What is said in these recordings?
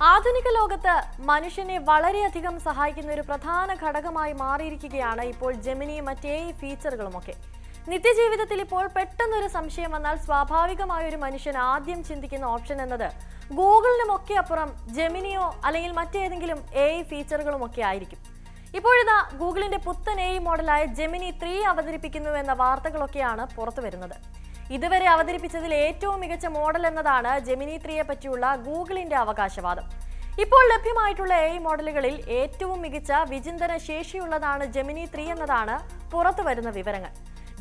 ആധുനിക ലോകത്ത് മനുഷ്യനെ വളരെയധികം സഹായിക്കുന്ന ഒരു പ്രധാന ഘടകമായി മാറിയിരിക്കുകയാണ് ഇപ്പോൾ ജെമിനിയും മറ്റേ ഫീച്ചറുകളുമൊക്കെ. നിത്യജീവിതത്തിൽ ഇപ്പോൾ പെട്ടെന്നൊരു സംശയം വന്നാൽ സ്വാഭാവികമായ ഒരു മനുഷ്യൻ ആദ്യം ചിന്തിക്കുന്ന ഓപ്ഷൻ എന്നത് ഗൂഗിളിനുമൊക്കെ അപ്പുറം ജെമിനിയോ അല്ലെങ്കിൽ മറ്റേതെങ്കിലും AI ഫീച്ചറുകളുമൊക്കെ ആയിരിക്കും. ഇപ്പോഴിതാ ഗൂഗിളിന്റെ പുത്തൻ AI മോഡലായ ജെമിനി 3 അവതരിപ്പിക്കുന്നു എന്ന വാർത്തകളൊക്കെയാണ് പുറത്തു വരുന്നത്. ഇതുവരെ അവതരിപ്പിച്ചതിൽ ഏറ്റവും മികച്ച മോഡൽ എന്നതാണ് ജെമിനി 3യെ പറ്റിയുള്ള ഗൂഗിളിന്റെ അവകാശവാദം. ഇപ്പോൾ ലഭ്യമായിട്ടുള്ള AI മോഡലുകളിൽ ഏറ്റവും മികച്ച വിചിന്തന ശേഷിയുള്ളതാണ് ജെമിനി 3 എന്നതാണ് പുറത്തു വരുന്ന വിവരങ്ങൾ.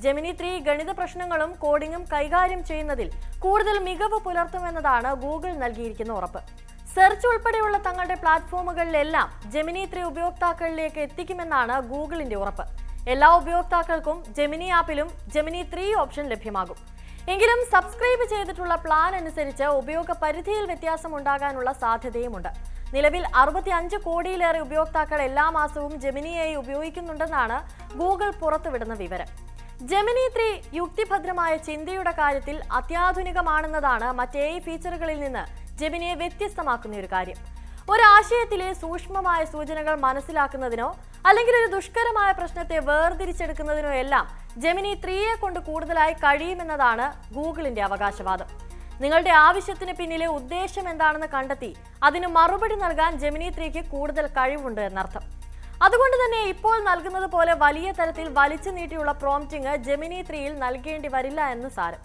ജെമിനി 3 ഗണിത പ്രശ്നങ്ങളും കോഡിങ്ങും കൈകാര്യം ചെയ്യുന്നതിൽ കൂടുതൽ മികവ് പുലർത്തുമെന്നതാണ് ഗൂഗിൾ നൽകിയിരിക്കുന്ന ഉറപ്പ്. സെർച്ച് ഉൾപ്പെടെയുള്ള തങ്ങളുടെ പ്ലാറ്റ്ഫോമുകളിലെല്ലാം ജെമിനി 3 ഉപയോക്താക്കളിലേക്ക് എത്തിക്കുമെന്നാണ് ഗൂഗിളിന്റെ ഉറപ്പ്. എല്ലാ ഉപയോക്താക്കൾക്കും ജെമിനി ആപ്പിലും ജെമിനി 3 ഓപ്ഷൻ ലഭ്യമാകും. എങ്കിലും സബ്സ്ക്രൈബ് ചെയ്തിട്ടുള്ള പ്ലാൻ അനുസരിച്ച് ഉപയോഗ പരിധിയിൽ വ്യത്യാസം ഉണ്ടാകാനുള്ള സാധ്യതയുമുണ്ട്. നിലവിൽ 65 കോടിയിലേറെ ഉപയോക്താക്കൾ എല്ലാ മാസവും ജെമിനി AI ഉപയോഗിക്കുന്നുണ്ടെന്നാണ് ഗൂഗിൾ പുറത്തുവിടുന്ന വിവരം. ജെമിനി 3 യുക്തിഭദ്രമായ ചിന്തയുടെ കാര്യത്തിൽ അത്യാധുനികമാണെന്നതാണ് മറ്റ് AI ഫീച്ചറുകളിൽ നിന്ന് ജെമിനിയെ വ്യത്യസ്തമാക്കുന്ന ഒരു കാര്യം. ഒരാശയത്തിലെ സൂക്ഷ്മമായ സൂചനകൾ മനസ്സിലാക്കുന്നതിനോ അല്ലെങ്കിൽ ഒരു ദുഷ്കരമായ പ്രശ്നത്തെ വേർതിരിച്ചെടുക്കുന്നതിനോ എല്ലാം ജെമിനി 3യെ കൊണ്ട് കൂടുതലായി കഴിയുമെന്നതാണ് ഗൂഗിളിന്റെ അവകാശവാദം. നിങ്ങളുടെ ആവശ്യത്തിന് പിന്നിലെ ഉദ്ദേശം എന്താണെന്ന് കണ്ടെത്തി അതിന് മറുപടി നൽകാൻ ജെമിനി 3ക്ക് കൂടുതൽ കഴിവുണ്ട് എന്നർത്ഥം. അതുകൊണ്ട് തന്നെ ഇപ്പോൾ നൽകുന്നത് പോലെ വലിയ തരത്തിൽ വലിച്ചു നീട്ടിയുള്ള പ്രോംപ്റ്റിംഗ് ജെമിനി 3യിൽ നൽകേണ്ടി വരില്ല എന്ന് സാരം.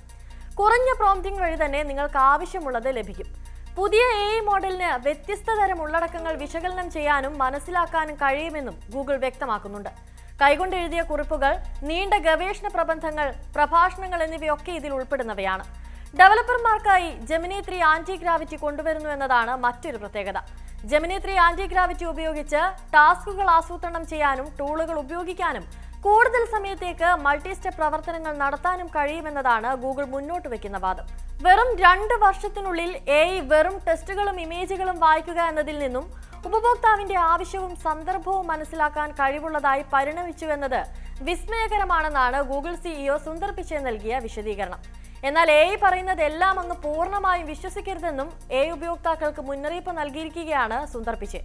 കുറഞ്ഞ പ്രോംപ്റ്റിംഗ് വഴി തന്നെ നിങ്ങൾക്ക് ആവശ്യമുള്ളത് ലഭിക്കും. പുതിയ AI മോഡലിന് വ്യത്യസ്ത തരം ഉള്ളടക്കങ്ങൾ വിശകലനം ചെയ്യാനും മനസ്സിലാക്കാനും കഴിയുമെന്നും ഗൂഗിൾ വ്യക്തമാക്കുന്നുണ്ട്. കൈകൊണ്ട് എഴുതിയ കുറിപ്പുകൾ, നീണ്ട ഗവേഷണ പ്രബന്ധങ്ങൾ, പ്രഭാഷണങ്ങൾ എന്നിവയൊക്കെ ഇതിൽ ഉൾപ്പെടുന്നവയാണ്. ഡെവലപ്പർമാർക്കായി ജെമിനി 3 ആന്റി ഗ്രാവിറ്റി കൊണ്ടുവരുന്നു എന്നതാണ് മറ്റൊരു പ്രത്യേകത. ജെമിനി 3 ആന്റി ഗ്രാവിറ്റി ഉപയോഗിച്ച് ടാസ്കുകൾ ആസൂത്രണം ചെയ്യാനും ടൂളുകൾ ഉപയോഗിക്കാനും കൂടുതൽ സമയത്തേക്ക് മൾട്ടി സ്റ്റെപ്പ് പ്രവർത്തനങ്ങൾ നടത്താനും കഴിയുമെന്നതാണ് ഗൂഗിൾ മുന്നോട്ട് വെക്കുന്ന വാദം. വെറും 2 വർഷത്തിനുള്ളിൽ AI വെറും ടെസ്റ്റുകളും ഇമേജുകളും വായിക്കുക എന്നതിൽ നിന്നും ഉപഭോക്താവിന്റെ ആവശ്യവും സന്ദർഭവും മനസ്സിലാക്കാൻ കഴിവുള്ളതായി പരിണമിച്ചു എന്നത് വിസ്മയകരമാണെന്നാണ് ഗൂഗിൾ CEO സുന്ദർ പിച്ചെ നൽകിയ വിശദീകരണം. എന്നാൽ AI പറയുന്നത് എല്ലാം അങ്ങ് പൂർണ്ണമായും വിശ്വസിക്കരുതെന്നും AI ഉപയോക്താക്കൾക്ക് മുന്നറിയിപ്പ് നൽകിയിരിക്കുകയാണ് സുന്ദർ പിച്ചെ.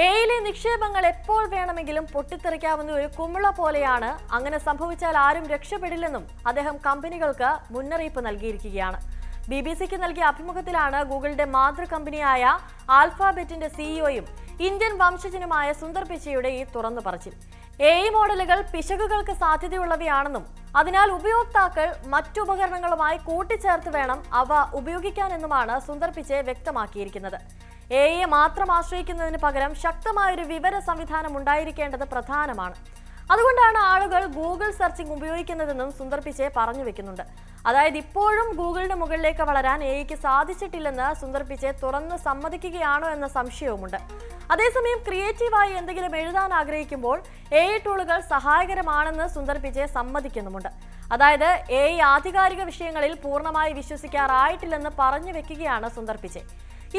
AIയിലെ നിക്ഷേപങ്ങൾ എപ്പോൾ വേണമെങ്കിലും പൊട്ടിത്തെറിക്കാവുന്ന ഒരു കുമിള പോലെയാണ്. അങ്ങനെ സംഭവിച്ചാൽ ആരും രക്ഷപ്പെടില്ലെന്നും അദ്ദേഹം കമ്പനികൾക്ക് മുന്നറിയിപ്പ് നൽകിയിരിക്കുകയാണ്. BBC-ക്ക് നൽകിയ അഭിമുഖത്തിലാണ് ഗൂഗിളിന്റെ മാതൃ കമ്പനിയായ ആൽഫാബെറ്റിന്റെ CEOയും ഇന്ത്യൻ വംശജനുമായ സുന്ദർ പിച്ചയുടെ ഈ തുറന്നു പറച്ചിൽ. AI മോഡലുകൾ പിശകുകൾക്ക് സാധ്യതയുള്ളവയാണെന്നും അതിനാൽ ഉപയോക്താക്കൾ മറ്റുപകരണങ്ങളുമായി കൂട്ടിച്ചേർത്ത് വേണം അവ ഉപയോഗിക്കാനെന്നുമാണ് സുന്ദർ പിച്ചെ വ്യക്തമാക്കിയിരിക്കുന്നത്. AIയെ മാത്രം ആശ്രയിക്കുന്നതിന് പകരം ശക്തമായൊരു വിവര സംവിധാനം ഉണ്ടായിരിക്കേണ്ടത് പ്രധാനമാണ്. അതുകൊണ്ടാണ് ആളുകൾ ഗൂഗിൾ സെർച്ചിങ് ഉപയോഗിക്കുന്നതെന്നും സുന്ദർ പിച്ചെ പറഞ്ഞു വെക്കുന്നുണ്ട്. അതായത് ഇപ്പോഴും ഗൂഗിളിന് മുകളിലേക്ക് വളരാൻ AIക്ക് സാധിച്ചിട്ടില്ലെന്ന് സുന്ദർ പിച്ചെ തുറന്ന് സമ്മതിക്കുകയാണോ എന്ന സംശയവുമുണ്ട്. അതേസമയം ക്രിയേറ്റീവായി എന്തെങ്കിലും എഴുതാൻ ആഗ്രഹിക്കുമ്പോൾ AI ടൂളുകൾ സഹായകരമാണെന്ന് സുന്ദർ പിച്ചെ സമ്മതിക്കുന്നുമുണ്ട്. അതായത് AI ആധികാരിക വിഷയങ്ങളിൽ പൂർണ്ണമായി വിശ്വസിക്കാറായിട്ടില്ലെന്ന് പറഞ്ഞു വെക്കുകയാണ് സുന്ദർ പിച്ചെ.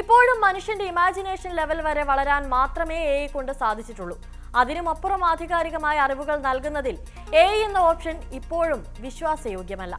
ഇപ്പോഴും മനുഷ്യന്റെ ഇമാജിനേഷൻ ലെവൽ വരെ വളരാൻ മാത്രമേ AI കൊണ്ട് സാധിച്ചിട്ടുള്ളൂ. അതിനുമപ്പുറം ആധികാരികമായ അറിവുകൾ നൽകുന്നതിൽ AI എന്ന ഓപ്ഷൻ ഇപ്പോഴും വിശ്വാസയോഗ്യമല്ല.